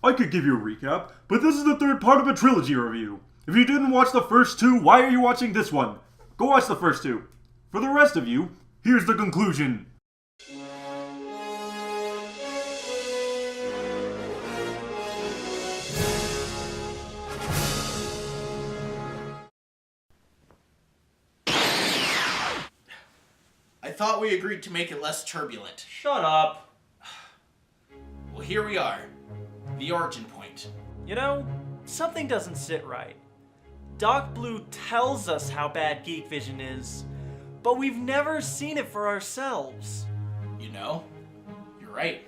I could give you a recap, but this is the third part of a trilogy review. If you didn't watch the first two, why are you watching this one? Go watch the first two. For the rest of you, here's the conclusion. I thought we agreed to make it less turbulent. Shut up. Well, here we are. The origin point. You know, something doesn't sit right. Doc Blue tells us how bad Geek Vision is, but we've never seen it for ourselves. You know, you're right.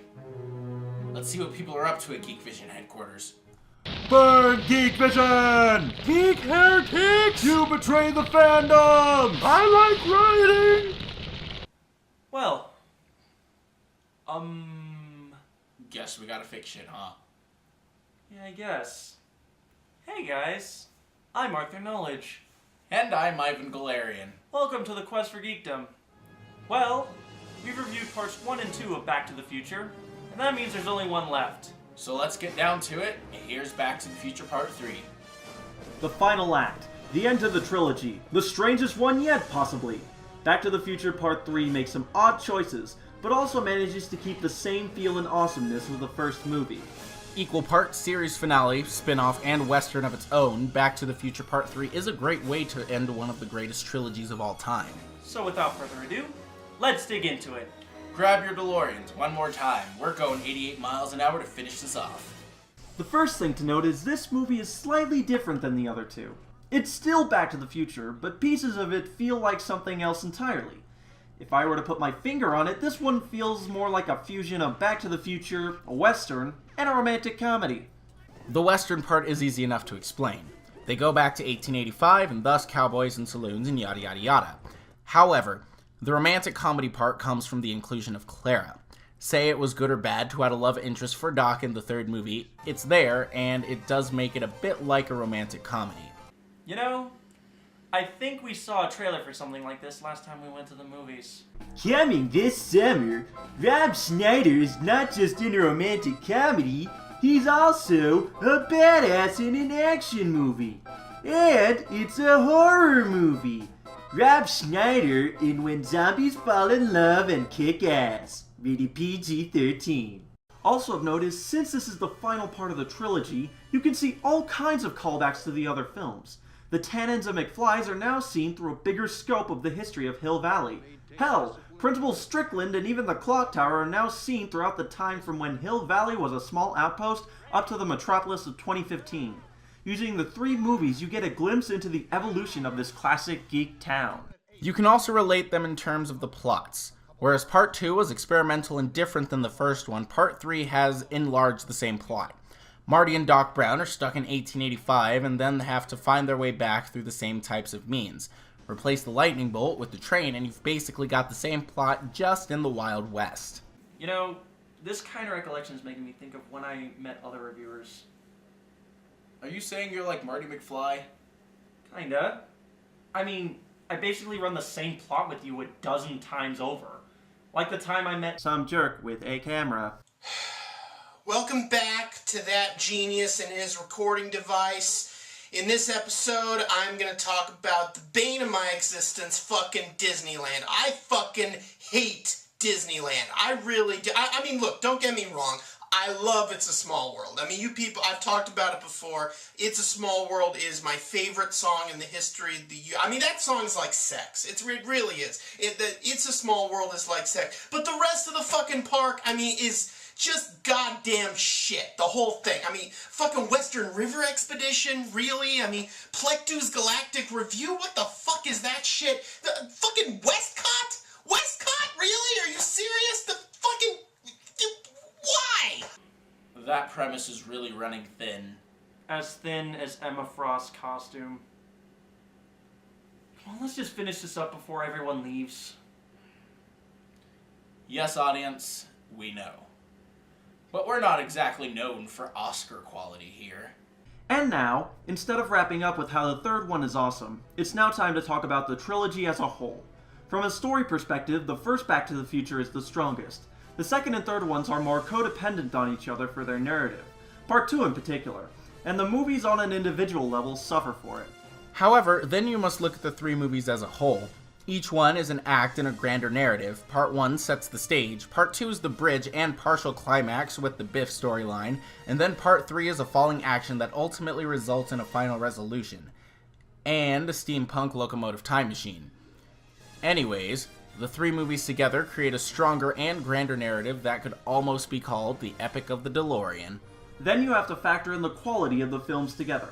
Let's see what people are up to at Geek Vision headquarters. Burn Geek Vision! Geek heretics! You betray the fandom! I like rioting! Well, Guess we gotta fix shit, huh? yeah, I guess. Hey guys, I'm Arthur Knowledge. And I'm Ivan Galarian. Welcome to the Quest for Geekdom. Well, we've reviewed parts 1 and 2 of Back to the Future, and that means there's only one left. So let's get down to it. Here's Back to the Future Part 3. The final act. The end of the trilogy. The strangest one yet, possibly. Back to the Future Part 3 makes some odd choices, but also manages to keep the same feel and awesomeness of the first movie. Equal parts series finale, spin-off, and western of its own, Back to the Future Part 3 is a great way to end one of the greatest trilogies of all time. So without further ado, let's dig into it. Grab your DeLoreans one more time. We're going 88 miles an hour to finish this off. The first thing to note is this movie is slightly different than the other two. It's still Back to the Future, but pieces of it feel like something else entirely. If I were to put my finger on it, this one feels more like a fusion of Back to the Future, a western, and a romantic comedy. The western part is easy enough to explain. They go back to 1885 and thus cowboys and saloons and yada yada yada. However, the romantic comedy part comes from the inclusion of Clara. Say it was good or bad to add a love interest for Doc in the third movie, it's there, and it does make it a bit like a romantic comedy. You know, I think we saw a trailer for something like this last time we went to the movies. Coming this summer, Rob Schneider is not just in a romantic comedy, he's also a badass in an action movie. And it's a horror movie. Rob Schneider in When Zombies Fall in Love and Kick Ass. Rated PG-13. Also of note is, since this is the final part of the trilogy, you can see all kinds of callbacks to the other films. The Tannins and McFlys are now seen through a bigger scope of the history of Hill Valley. Hell, Principal Strickland and even the Clock Tower are now seen throughout the time from when Hill Valley was a small outpost up to the metropolis of 2015. Using the three movies, you get a glimpse into the evolution of this classic geek town. You can also relate them in terms of the plots. Whereas Part 2 was experimental and different than the first one, Part 3 has enlarged the same plot. Marty and Doc Brown are stuck in 1885 and then have to find their way back through the same types of means. Replace the lightning bolt with the train and you've basically got the same plot just in the Wild West. You know, this kind of recollection is making me think of when I met other reviewers. Are you saying you're like Marty McFly? Kinda. I mean, I basically run the same plot with you a dozen times over. Like the time I met Some jerk with a camera. Welcome back to That Genius and his recording device. In this episode, I'm going to talk about the bane of my existence, fucking Disneyland. I fucking hate Disneyland. I really do. I mean, look, don't get me wrong. I love It's a Small World. I mean, you people, I've talked about it before. It's a Small World is my favorite song in the history of the I mean, that song is like sex. It really is. It's a Small World is like sex. But the rest of the fucking park, I mean, is just goddamn shit. The whole thing. I mean, fucking Western River Expedition, really? I mean, Plectu's Galactic Review? What the fuck is that shit? The fucking Westcott? Westcott? Really? Are you serious? The fucking... Why? That premise is really running thin. as thin as Emma Frost's costume. Come on, let's just finish this up before everyone leaves. Yes, audience, we know. But we're not exactly known for Oscar quality here. And now, instead of wrapping up with how the third one is awesome, it's now time to talk about the trilogy as a whole. From a story perspective, the first Back to the Future is the strongest. The second and third ones are more codependent on each other for their narrative. Part 2 in particular, and the movies on an individual level suffer for it. However, then you must look at the three movies as a whole. Each one is an act in a grander narrative. Part 1 sets the stage, Part 2 is the bridge and partial climax with the Biff storyline, and then Part 3 is a falling action that ultimately results in a final resolution, and a steampunk locomotive time machine. Anyways, the three movies together create a stronger and grander narrative that could almost be called the Epic of the DeLorean. Then you have to factor in the quality of the films together.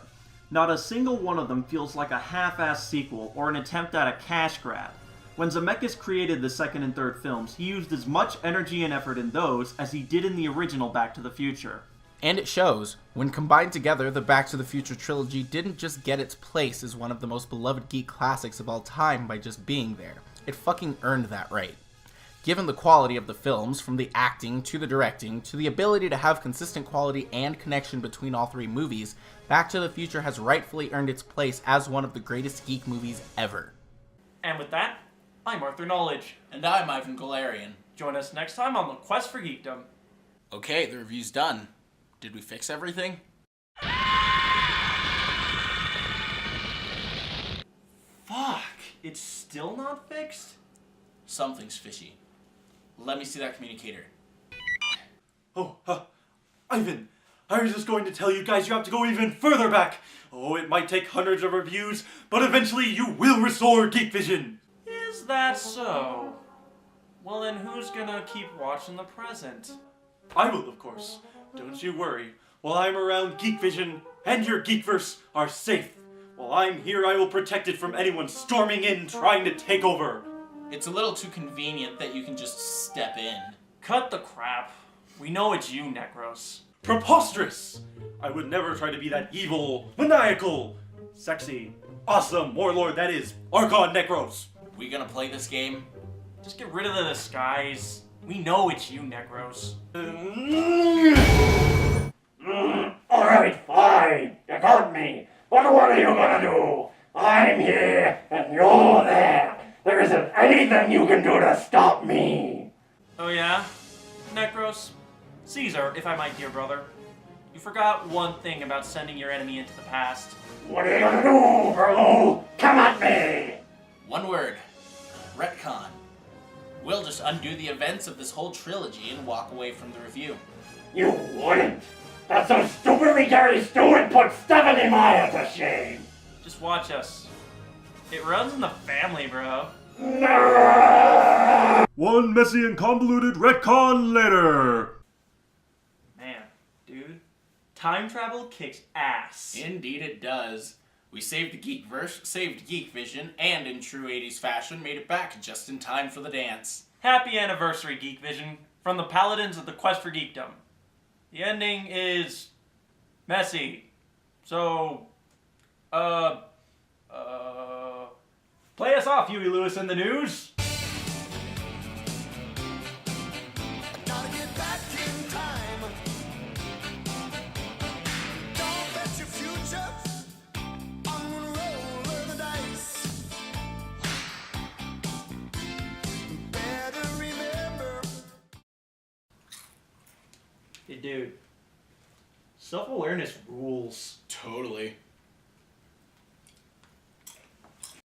Not a single one of them feels like a half-assed sequel or an attempt at a cash grab. When Zemeckis created the second and third films, he used as much energy and effort in those as he did in the original Back to the Future. And it shows. When combined together, the Back to the Future trilogy didn't just get its place as one of the most beloved geek classics of all time by just being there. It fucking earned that right. Given the quality of the films, from the acting to the directing, to the ability to have consistent quality and connection between all three movies, Back to the Future has rightfully earned its place as one of the greatest geek movies ever. And with that, I'm Arthur Knowledge. And I'm Ivan Galarian. Join us next time on The Quest for Geekdom. Okay, the review's done. Did we fix everything? Fuck, it's still not fixed? Something's fishy. Let me see that communicator. Ivan, I was just going to tell you guys you have to go even further back. Oh, it might take hundreds of reviews, but eventually you will restore Geek Vision. Is that so? Well then who's gonna keep watching the present? I will, of course. Don't you worry. While I'm around, Geek Vision and your Geekverse are safe. While I'm here, I will protect it from anyone storming in trying to take over. It's a little too convenient that you can just step in. Cut the crap. We know it's you, Necros. Preposterous! I would never try to be that evil, maniacal, sexy, awesome warlord that is Archon Necros. We gonna play this game? Just get rid of the disguise. We know it's you, Necros. Alright, fine. You got me. But what are you gonna do? I'm here, and you're there. There isn't anything you can do to stop me. Oh yeah? Necros? Caesar, if I might, dear brother. You forgot one thing about sending your enemy into the past. What are you gonna do, bro? Come at me. One word. Retcon. We'll just undo the events of this whole trilogy and walk away from the review. You wouldn't. That's so stupidly Gary Stewart put Stephanie Meyer to shame. Just watch us. It runs in the family, bro. No! One messy and convoluted retcon later. Man, dude. Time travel kicks ass. Indeed it does. We saved the Geekverse, saved Geek Vision, and in true 80s fashion made it back just in time for the dance. Happy anniversary, Geek Vision, from the Paladins of the Quest for Geekdom. The ending is messy. So, play us off, Huey Lewis and the News. Gotta get back in time. Don't bet your future on one roll of the dice. Better remember. Hey, dude. Self-awareness rules. Totally.